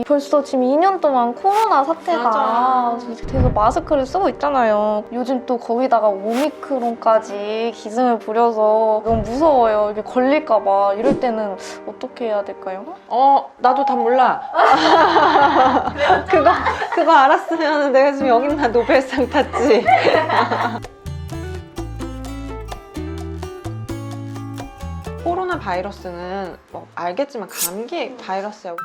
벌써 지금 2년 동안 코로나 사태가 계속 마스크를 쓰고 있잖아요. 요즘 또 거기다가 오미크론까지 기승을 부려서 너무 무서워요. 이게 걸릴까봐. 이럴 때는 어떻게 해야 될까요? 나도 다 몰라. 그거 알았으면 내가 지금 여기 나 노벨상 탔지. 코로나 바이러스는 뭐 알겠지만 감기 바이러스야.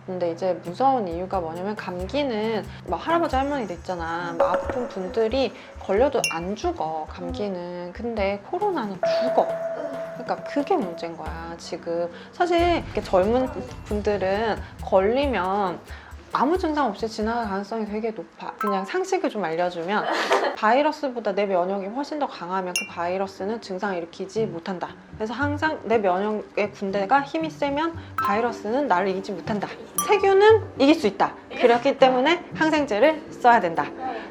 근데 이제 무서운 이유가 뭐냐면 감기는 뭐 할아버지 할머니들 있잖아. 뭐 아픈 분들이 걸려도 안 죽어, 감기는. 근데 코로나는 죽어. 그러니까 그게 문제인 거야 지금. 사실 이렇게 젊은 분들은 걸리면 아무 증상 없이 지나갈 가능성이 되게 높아. 그냥 상식을 좀 알려주면 바이러스보다 내 면역이 훨씬 더 강하면 그 바이러스는 증상을 일으키지 못한다. 그래서 항상 내 면역의 군대가 힘이 세면 바이러스는 나를 이기지 못한다. 세균은 이길 수 있다. 그렇기 때문에 항생제를 써야 된다.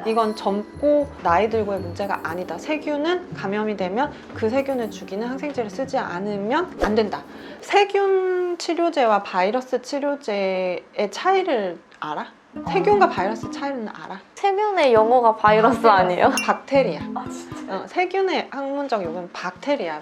이건 젊고 나이 들고의 문제가 아니다. 세균은 감염이 되면 그 세균을 죽이는 항생제를 쓰지 않으면 안 된다. 세균 치료제와 바이러스 치료제의 차이를 알아? 세균과 바이러스 차이는 알아? 세균의 영어가 바이러스 아니에요? 박테리아. 세균의 학문적 용어는 박테리아.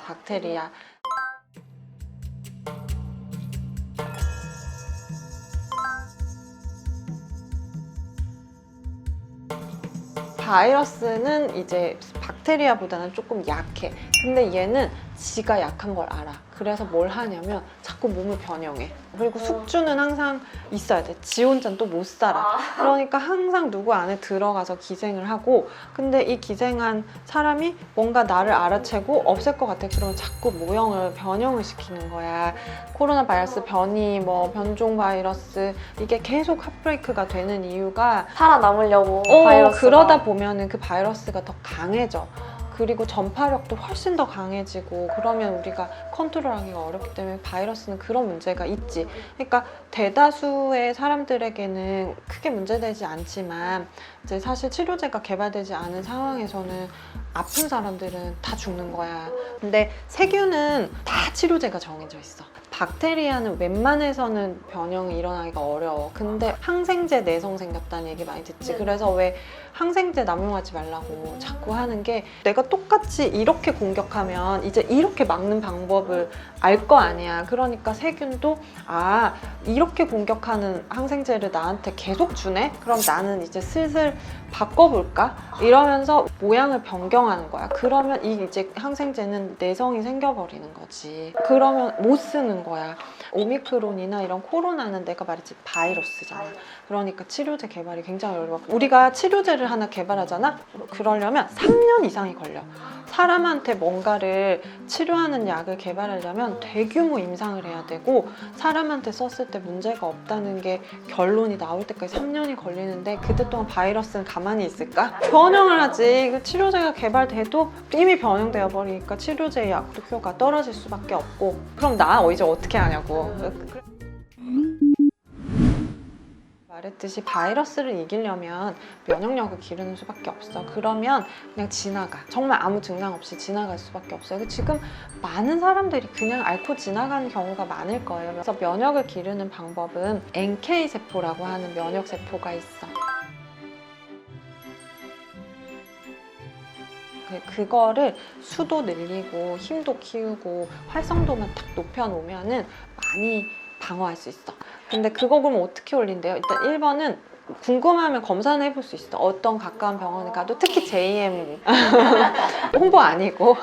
바이러스는 이제 박테리아보다는 조금 약해. 근데 얘는 지가 약한 걸 알아. 그래서 뭘 하냐면 자꾸 몸을 변형해. 그리고 숙주는 항상 있어야 돼. 지 혼자는 또 못 살아. 그러니까 항상 누구 안에 들어가서 기생을 하고, 근데 이 기생한 사람이 뭔가 나를 알아채고 없앨 것 같아. 그러면 자꾸 모형을 변형을 시키는 거야. 코로나 바이러스 변이, 뭐 변종 바이러스, 이게 계속 핫브레이크가 되는 이유가 살아남으려고 바이러스가. 그러다 보면은 그 바이러스가 더 강해져. 그리고 전파력도 훨씬 더 강해지고, 그러면 우리가 컨트롤하기가 어렵기 때문에 바이러스는 그런 문제가 있지. 그러니까 대다수의 사람들에게는 크게 문제되지 않지만 이제 사실 치료제가 개발되지 않은 상황에서는 아픈 사람들은 다 죽는 거야. 근데 세균은 다 치료제가 정해져 있어. 박테리아는 웬만해서는 변형이 일어나기가 어려워. 근데 항생제 내성 생겼다는 얘기 많이 듣지. 그래서 왜 항생제 남용하지 말라고 자꾸 하는 게, 내가 똑같이 이렇게 공격하면 이제 이렇게 막는 방법을 알 거 아니야. 그러니까 세균도 이렇게 공격하는 항생제를 나한테 계속 주네? 그럼 나는 이제 슬슬 바꿔볼까? 이러면서 모양을 변경하는 거야. 그러면 이 이제 항생제는 내성이 생겨버리는 거지. 그러면 못 쓰는 거야. 오미크론이나 이런 코로나는 내가 말했지 바이러스잖아. 그러니까 치료제 개발이 굉장히 어려워. 우리가 치료제를 하나 개발하잖아? 그러려면 3년 이상이 걸려. 사람한테 뭔가를 치료하는 약을 개발하려면 대규모 임상을 해야 되고, 사람한테 썼을 때 문제가 없다는 게 결론이 나올 때까지 3년이 걸리는데, 그때 동안 바이러스는 가만히 있을까? 변형을 하지. 그 치료제가 개발돼도 이미 변형되어 버리니까 치료제의 약효가 떨어질 수밖에 없고, 그럼 나 이제 어떻게 하냐고. 말했듯이 바이러스를 이기려면 면역력을 기르는 수밖에 없어. 그러면 그냥 지나가. 정말 아무 증상 없이 지나갈 수밖에 없어요. 지금 많은 사람들이 그냥 앓고 지나가는 경우가 많을 거예요. 그래서 면역을 기르는 방법은 NK세포라고 하는 면역세포가 있어. 그거를 수도 늘리고 힘도 키우고 활성도만 딱 높여놓으면은 많이 방어할 수 있어. 근데 그거 그럼 어떻게 올린대요? 일단 1번은 궁금하면 검사는 해볼 수 있어. 어떤 가까운 병원에 가도, 특히 JM 홍보 아니고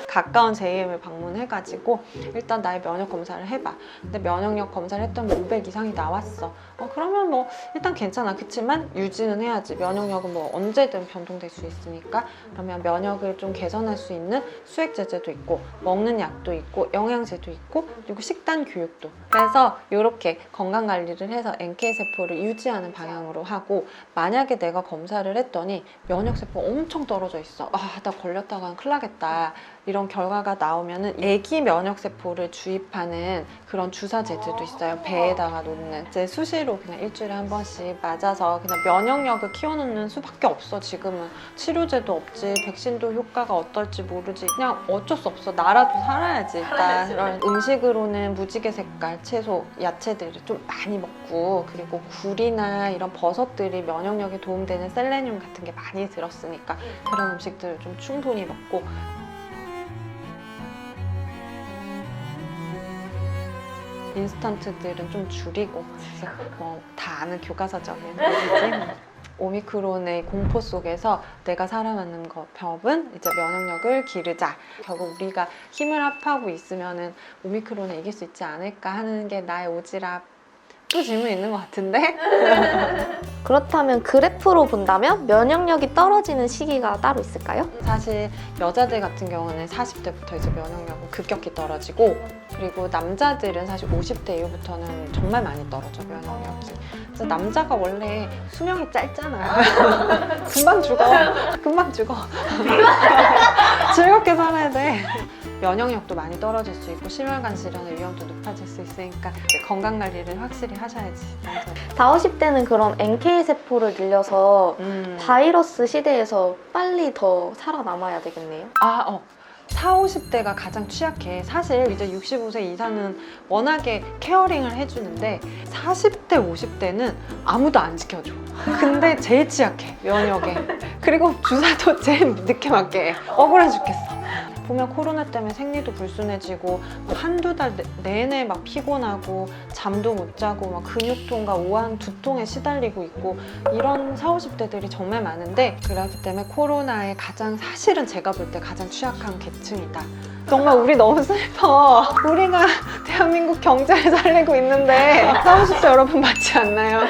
가까운 JM을 방문해가지고 일단 나의 면역 검사를 해봐. 근데 면역력 검사를 했더니 500 이상이 나왔어. 그러면 뭐 일단 괜찮아. 그치만 유지는 해야지. 면역력은 뭐 언제든 변동될 수 있으니까. 그러면 면역을 좀 개선할 수 있는 수액 제제도 있고, 먹는 약도 있고, 영양제도 있고, 그리고 식단 교육도. 그래서 이렇게 건강 관리를 해서 NK세포를 유지하는 방향으로 하고, 만약에 내가 검사를 했더니 면역세포가 엄청 떨어져 있어. 나 걸렸다가는 큰일 나겠다. 이런 결과가 나오면은 애기 면역세포를 주입하는 그런 주사제들도 있어요. 배에다가 놓는. 이제 수시로 그냥 일주일에 한 번씩 맞아서 그냥 면역력을 키워놓는 수밖에 없어. 지금은 치료제도 없지, 백신도 효과가 어떨지 모르지. 그냥 어쩔 수 없어. 나라도 살아야지. 일단 이런 음식으로는 무지개 색깔 채소, 야채들을 좀 많이 먹고, 그리고 굴이나 이런 버섯들이 면역력에 도움되는 셀레늄 같은 게 많이 들었으니까 그런 음식들을 좀 충분히 먹고. 인스턴트들은 좀 줄이고, 그래서 다 아는 교과서적인 얘기지. 오미크론의 공포 속에서 내가 살아남는 법은 이제 면역력을 기르자. 결국 우리가 힘을 합하고 있으면은 오미크론을 이길 수 있지 않을까 하는 게 나의 오지랖. 또 질문 있는 것 같은데? 그렇다면 그래프로 본다면 면역력이 떨어지는 시기가 따로 있을까요? 사실 여자들 같은 경우는 40대부터 이제 면역력은 급격히 떨어지고, 그리고 남자들은 사실 50대 이후부터는 정말 많이 떨어져, 면역력이. 그래서 남자가 원래 수명이 짧잖아. 금방 죽어. 금방 죽어. 즐겁게 살아야 돼. 면역력도 많이 떨어질 수 있고 심혈관 질환의 위험도 높아질 수 있으니까 건강 관리를 확실히 하셔야지. 다 50대는 그런 NK 세포를 늘려서 바이러스 시대에서 빨리 더 살아남아야 되겠네요. 40, 50대가 가장 취약해. 사실 이제 65세 이상은 워낙에 케어링을 해주는데 40대, 50대는 아무도 안 지켜줘. 근데 제일 취약해, 면역에. 그리고 주사도 제일 늦게 맞게 해. 억울해 죽겠어. 보면 코로나 때문에 생리도 불순해지고 한두 달 내내 막 피곤하고 잠도 못 자고 막 근육통과 오한 두통에 시달리고 있고 이런 40, 50대들이 정말 많은데, 그렇기 때문에 코로나에 가장, 사실은 제가 볼 때 가장 취약한 계층이다. 정말 우리 너무 슬퍼. 우리가 대한민국 경제를 살리고 있는데 40, 50대 여러분 맞지 않나요?